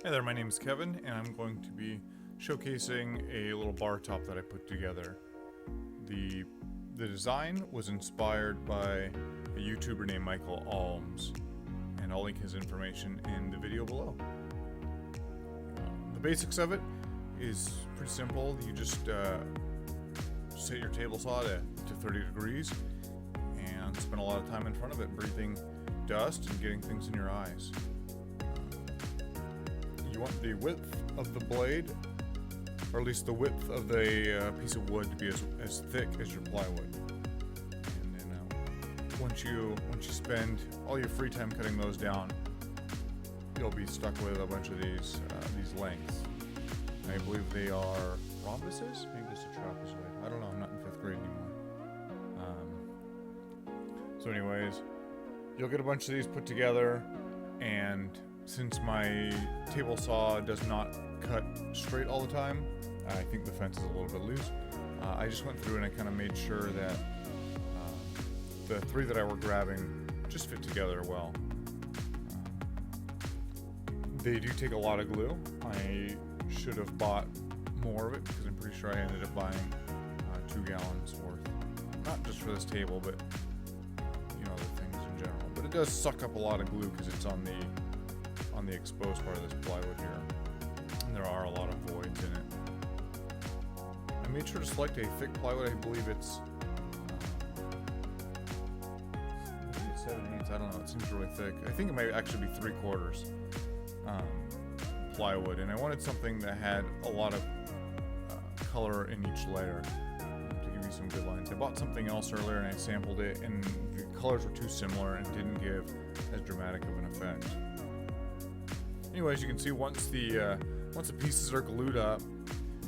Hey there, my name is Kevin, and I'm going to be showcasing a little bar top that I put together. The design was inspired by a YouTuber named Michael Alms, and I'll link his information in the video below. The basics of it is pretty simple. You just set your table saw to 30 degrees and spend a lot of time in front of it breathing dust and getting things in your eyes. You want the width of the blade, or at least the width of the piece of wood, to be as thick as your plywood. And then once you spend all your free time cutting those down, you'll be stuck with a bunch of these lengths. I believe they are rhombuses. Maybe it's a trapezoid. I don't know. I'm not in 5th grade anymore. So, anyways, you'll get a bunch of these put together, and since my table saw does not cut straight all the time, I think the fence is a little bit loose. I just went through and I kind of made sure that the three that I were grabbing just fit together well. They do take a lot of glue. I should have bought more of it because I'm pretty sure I ended up buying 2 gallons worth. Not just for this table, but other things in general. But it does suck up a lot of glue because it's on the exposed part of this plywood here, and there are a lot of voids in it. I made sure to select a thick plywood. I believe it's 7/8. I don't know. It seems really thick. I think it might actually be 3/4 plywood, and I wanted something that had a lot of color in each layer to give you some good lines. I bought something else earlier and I sampled it, and the colors were too similar and didn't give as dramatic of an effect. Anyways, you can see once the pieces are glued up,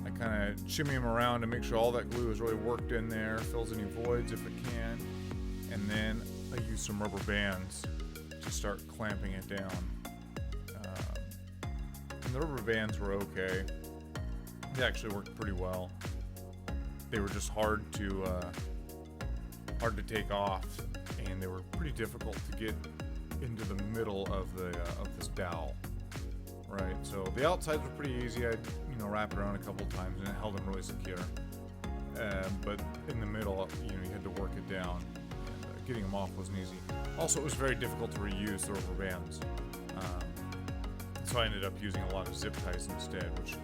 I kind of shimmy them around to make sure all that glue is really worked in there, fills any voids if it can, and then I use some rubber bands to start clamping it down. And the rubber bands were okay. They actually worked pretty well. They were just hard to take off, and they were pretty difficult to get into the middle of this dowel. Right, so the outsides were pretty easy. I'd wrap it around a couple times and it held them really secure. But in the middle, you had to work it down, and getting them off wasn't easy. Also, it was very difficult to reuse the rubber bands, so I ended up using a lot of zip ties instead, which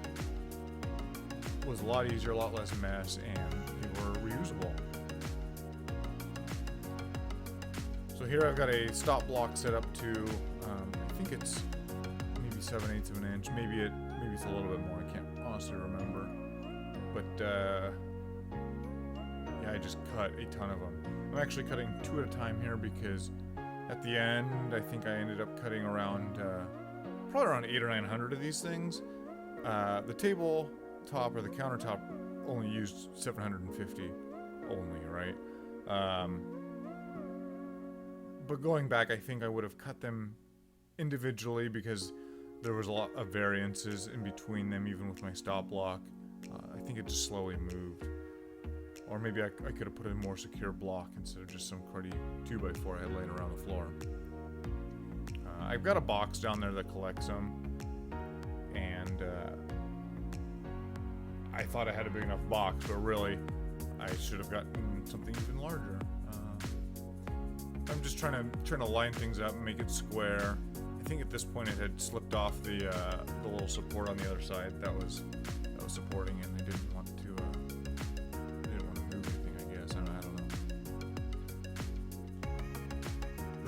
was a lot easier, a lot less mess, and they were reusable. So here I've got a stop block set up to, I think it's 7/8 of an inch, maybe it's a little bit more. I can't honestly remember, but yeah, I just cut a ton of them. I'm actually cutting 2 at a time here because at the end I think I ended up cutting around probably around 800 or 900 of these things. The table top or the countertop only used 750 only, right? But going back, I think I would have cut them individually because there was a lot of variances in between them, even with my stop block. I think it just slowly moved. Or maybe I could have put in a more secure block instead of just some cruddy 2x4 I had laying around the floor. I've got a box down there that collects them, and I thought I had a big enough box, but really I should have gotten something even larger. I'm just trying to line things up and make it square. I think at this point it had slipped off the little support on the other side that was supporting it, and I didn't want to move anything, I guess. I don't know.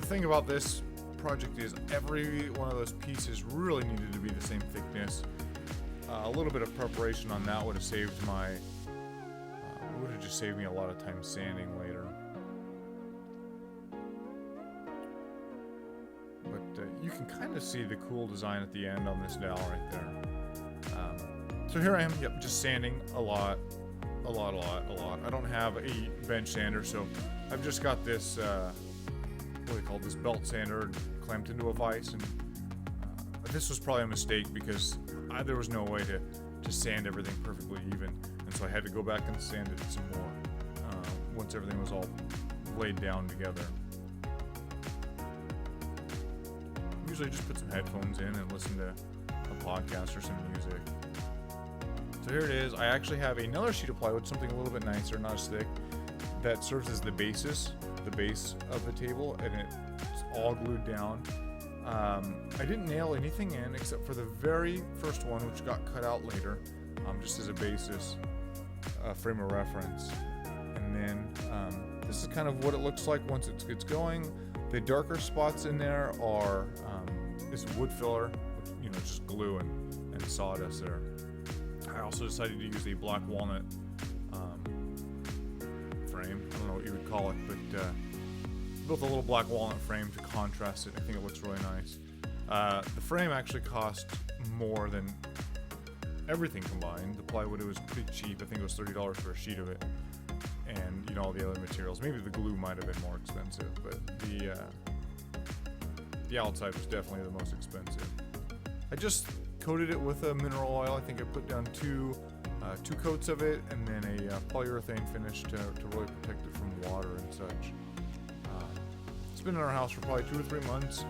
The thing about this project is every one of those pieces really needed to be the same thickness. A little bit of preparation on that would have saved just saved me a lot of time sanding later. You can kind of see the cool design at the end on this dowel right there. So here I am, just sanding a lot. I don't have a bench sander, so I've just got this, what do they call this, belt sander clamped into a vise, and this was probably a mistake because there was no way to sand everything perfectly even, and so I had to go back and sand it some more once everything was all laid down together. Usually just put some headphones in and listen to a podcast or some music. So here it is. I actually have another sheet of plywood, something a little bit nicer, not as thick, that serves as the base of the table, and it's all glued down. I didn't nail anything in except for the very first one, which got cut out later, just as a basis, frame of reference. And then this is kind of what it looks like once it gets going. The darker spots in there are is wood filler, which, just glue and sawdust there. I also decided to use a black walnut frame. I don't know what you would call it, but built a little black walnut frame to contrast it. I think it looks really nice. The frame actually cost more than everything combined. The plywood, it was pretty cheap. I think it was $30 for a sheet of it, and all the other materials. Maybe the glue might have been more expensive, but the outside was definitely the most expensive. I just coated it with a mineral oil. I think I put down two coats of it, and then a polyurethane finish to really protect it from water and such. It's been in our house for probably 2 or 3 months,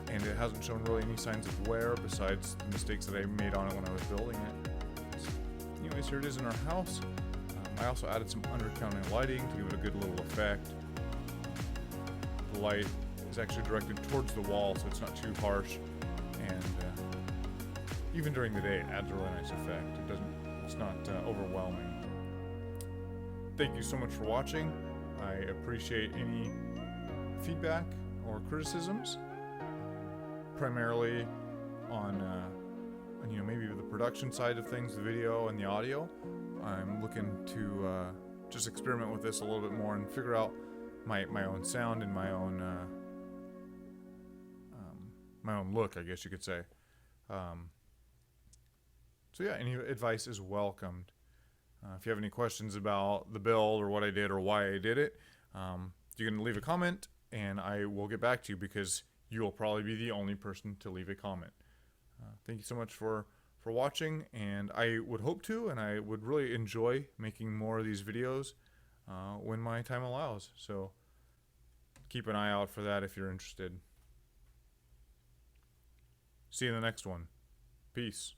and it hasn't shown really any signs of wear besides the mistakes that I made on it when I was building it. So, anyways, here it is in our house. I also added some undercounting lighting to give it a good little effect. The light is actually directed towards the wall, so it's not too harsh, and even during the day, it adds a really nice effect. It's not overwhelming. Thank you so much for watching. I appreciate any feedback or criticisms, primarily on maybe the production side of things, the video and the audio. I'm looking to just experiment with this a little bit more and figure out my own sound and my own look, I guess you could say. So yeah, any advice is welcomed. If you have any questions about the build or what I did or why I did it, you can leave a comment and I will get back to you, because you will probably be the only person to leave a comment. Thank you so much for watching, and I would hope to, and I would really enjoy making more of these videos when my time allows. So keep an eye out for that if you're interested. See you in the next one. Peace.